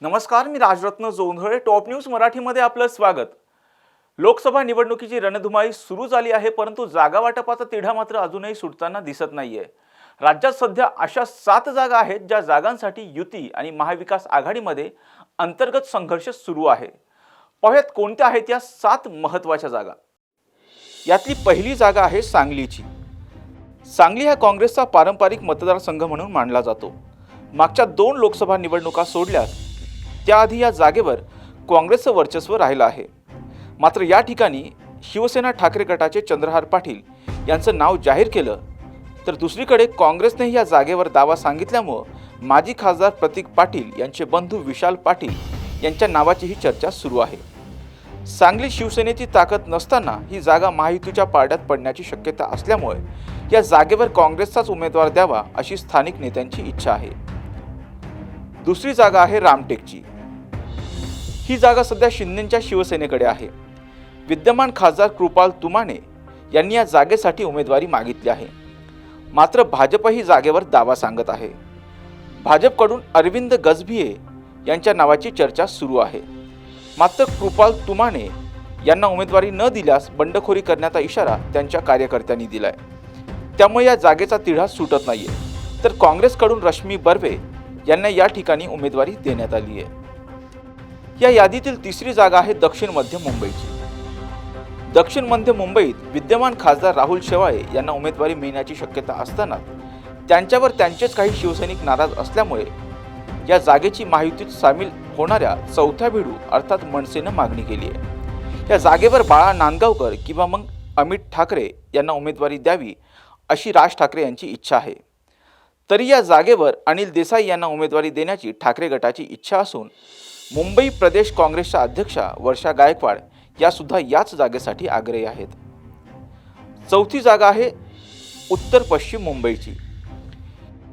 नमस्कार, मी Rajratna Jondhale. Top news मराठीमध्ये आपलं स्वागत. लोकसभा निवडणुकीची रणधुमाळी सुरू झाली आहे, परंतु जागा वाटपाचा तिढा मात्र अजूनही सुटताना दिसत नाहीये. राज्यात सध्या अशा 7 जागा आहेत ज्या जागांसाठी युती आणि महाविकास आघाडीमध्ये अंतर्गत संघर्ष सुरू आहे. पाहूयात कोणत्या आहेत या 7 महत्त्वाच्या जागा. यातली पहिली जागा आहे सांगलीची. सांगली हा काँग्रेसचा पारंपरिक मतदारसंघ म्हणून मानला जातो. मागच्या 2 लोकसभा निवडणुका सोडल्यास त्याआधी या जागेवर काँग्रेसचं वर्चस्व राहिलं आहे. मात्र या ठिकाणी शिवसेना ठाकरे गटाचे चंद्रहार पाटील यांचं नाव जाहीर केलं, तर दुसरीकडे काँग्रेसने या जागेवर दावा सांगितल्यामुळे माजी खासदार प्रतीक पाटील यांचे बंधू विशाल पाटील यांच्या नावाचीही चर्चा सुरू आहे. सांगली शिवसेनेची ताकद नसताना ही जागा महायुतीच्या पारड्यात पडण्याची शक्यता असल्यामुळे या जागेवर काँग्रेसचाच उमेदवार द्यावा अशी स्थानिक नेत्यांची इच्छा आहे. दुसरी जागा आहे रामटेकची. ही जागा सध्या शिंदेंच्या शिवसेनेकडे आहे. विद्यमान खासदार कृपाल तुमाने यांनी या जागेसाठी उमेदवारी मागितली आहे. मात्र भाजप ही जागेवर दावा सांगत आहे. भाजपकडून अरविंद गजभिये यांच्या नावाची चर्चा सुरू आहे. मात्र कृपाल तुमाने यांना उमेदवारी न दिल्यास बंडखोरी करण्याचा इशारा त्यांच्या कार्यकर्त्यांनी दिलाय. त्यामुळे या जागेचा तिढा सुटत नाहीये. तर काँग्रेसकडून रश्मी बर्वे यांना या ठिकाणी उमेदवारी देण्यात आली आहे. या यादीतील तिसरी जागा आहे दक्षिण मध्य मुंबईची. दक्षिण मध्य मुंबईत विद्यमान खासदार राहुल शेवाळे यांना उमेदवारी मिळण्याची शक्यता असताना त्यांच्यावर त्यांचेच काही शिवसैनिक नाराज असल्यामुळे या जागेची महायुतीत सामील होणाऱ्या चौथ्या भिडू अर्थात मनसेनं मागणी केली आहे. या जागेवर बाळा नांदगावकर किंवा मग अमित ठाकरे यांना उमेदवारी द्यावी अशी राज ठाकरे यांची इच्छा आहे. तरी या जागेवर अनिल देसाई यांना उमेदवारी देण्याची ठाकरे गटाची इच्छा असून मुंबई प्रदेश काँग्रेसच्या अध्यक्षा वर्षा गायकवाड या सुद्धा याच जागेसाठी आग्रही आहेत. चौथी जागा आहे उत्तर पश्चिम मुंबईची.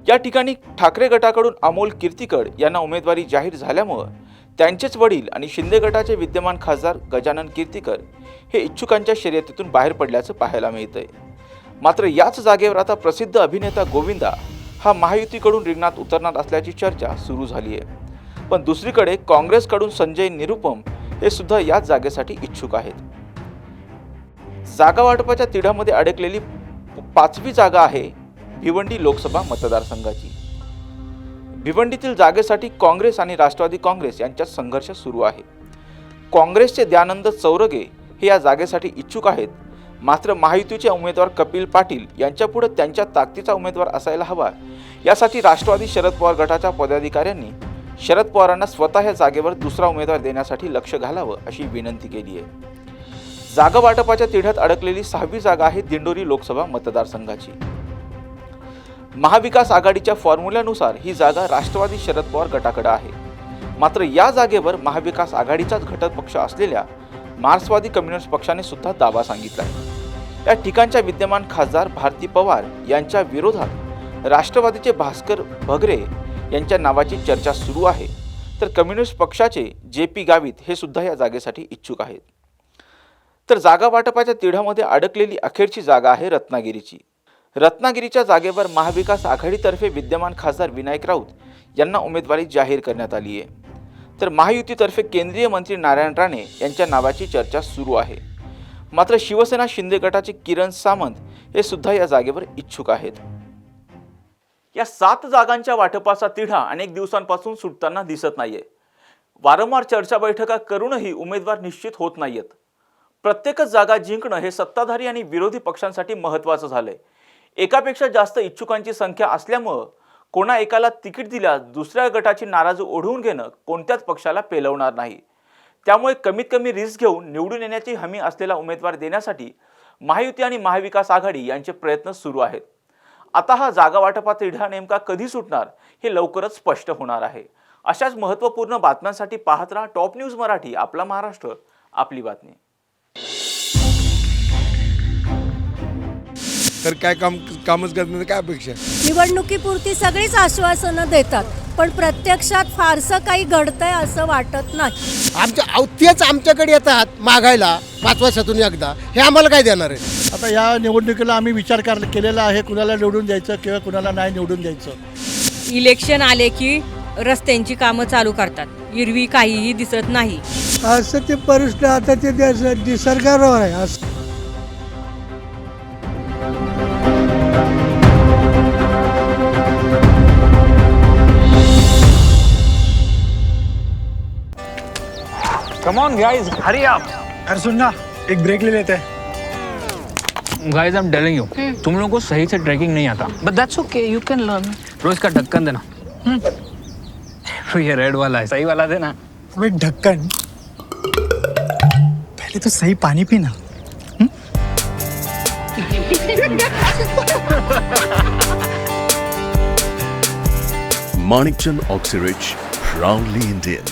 या ठिकाणी ठाकरे गटाकडून अमोल कीर्तीकर यांना उमेदवारी जाहीर झाल्यामुळे त्यांचेच वडील आणि शिंदे गटाचे विद्यमान खासदार गजानन कीर्तीकर हे इच्छुकांच्या शर्यतीतून बाहेर पडल्याचं पाहायला मिळतंय. मात्र याच जागेवर आता प्रसिद्ध अभिनेता गोविंदा हा महायुतीकडून रिंगणात उतरणार असल्याची चर्चा सुरू झाली आहे. पण दुसरीकडे काँग्रेसकडून संजय निरुपम हे सुद्धा याच जागेसाठी इच्छुक आहेत. जागा वाटपाच्या तिढ्यामध्ये अडकलेली 5वी जागा आहे भिवंडी लोकसभा मतदारसंघाची. भिवंडीतील जागेसाठी काँग्रेस आणि राष्ट्रवादी काँग्रेस यांच्यात संघर्ष सुरू आहे. काँग्रेसचे दयानंद चौरगे हे या जागेसाठी इच्छुक आहेत. मात्र महायुतीचे उमेदवार कपिल पाटील यांच्यापुढे त्यांच्या ताकदीचा उमेदवार असायला हवा, यासाठी राष्ट्रवादी शरद पवार गटाच्या पदाधिकाऱ्यांनी शरद पवारांना स्वतः या जागेवर दुसरा उमेदवार देण्यासाठी लक्ष घालावं अशी विनंती केली आहे. जागा वाटपाच्या तिढ्यात अडकलेली 6वी जागा आहे दिंडोरी लोकसभा मतदारसंघाची. महाविकास आघाडीच्या फॉर्म्युल्यानुसार ही जागा राष्ट्रवादी शरद पवार गटाकडे आहे. मात्र या जागेवर महाविकास आघाडीचाच घटक पक्ष असलेल्या मार्क्सवादी कम्युनिस्ट पक्षाने सुद्धा दावा सांगितला आहे. या ठिकाणच्या विद्यमान खासदार भारती पवार यांच्या विरोधात राष्ट्रवादीचे भास्कर भगरे यांच्या नावाची चर्चा सुरू आहे. तर कम्युनिस्ट पक्षाचे JP गावित हे सुद्धा या जागेसाठी इच्छुक आहेत. तर जागा वाटपाच्या तिढ्यामध्ये अडकलेली अखेरची जागा आहे रत्नागिरीची. रत्नागिरीच्या जागेवर महाविकास आघाडीतर्फे विद्यमान खासदार विनायक राऊत यांना उमेदवारी जाहीर करण्यात आली आहे. तर महायुतीतर्फे केंद्रीय मंत्री नारायण राणे यांच्या नावाची चर्चा सुरू आहे. मात्र शिवसेना शिंदे गटाचे किरण सामंत हे सुद्धा या जागेवर इच्छुक आहेत. या 7 जागांच्या वाटपाचा तिढा अनेक दिवसांपासून सुटताना दिसत नाहीये. वारंवार चर्चा बैठका करूनही उमेदवार निश्चित होत नाहीयेत. प्रत्येकच जागा जिंकणं हे सत्ताधारी आणि विरोधी पक्षांसाठी महत्त्वाचं झालंय. एकापेक्षा जास्त इच्छुकांची संख्या असल्यामुळं कोणा एकाला तिकीट दिल्यास दुसऱ्या गटाची नाराजी ओढवून घेणं कोणत्याच पक्षाला पेलवणार नाही. त्यामुळे कमीत कमी रिस्क घेऊन निवडून येण्याची हमी असलेला उमेदवार देण्यासाठी महायुती आणि महाविकास आघाडी यांचे प्रयत्न सुरू आहेत. आता हा जागा वाटपाचा तिढा नेमका कधी सुटणार हे लवकरच स्पष्ट होणार आहे. अशाच महत्त्वपूर्ण बातम्यांसाठी पाहत राहा टॉप न्यूज मराठी. आपला महाराष्ट्र, आपली बातमी. तर काय कामच करत नाही, काय अपेक्षा? निवडणुकीपुरती सगळीच आश्वासनं देतात, पण प्रत्यक्षात फारसं काही घडतंय असं वाटत नाही. तेच आमच्याकडे येतात मागायला 5 वर्षातून एकदा. हे आम्हाला काय देणार आहे? आता या निवडणुकीला आम्ही विचार केलेला आहे, कुणाला निवडून द्यायचं किंवा कुणाला नाही निवडून द्यायचं. इलेक्शन आले की रस्त्यांची कामं चालू करतात. हिरवी काहीही दिसत नाही. असं ते परिस्थिती आता ते निसर्गावर आहे असं. Come on guys, hurry up. अरे सुन ना, एक ब्रेक ले लेते हैं. Guys, I'm telling you, तुम लोगों को सही से ट्रैकिंग नहीं आता. But that's okay, you can learn. रोज का ढक्कन देना. तो ये रेड वाला है, सही वाला देना. अबे ढक्कन, पहले तो सही पानी पीना. Manikchand Oxyrich, proudly Indian.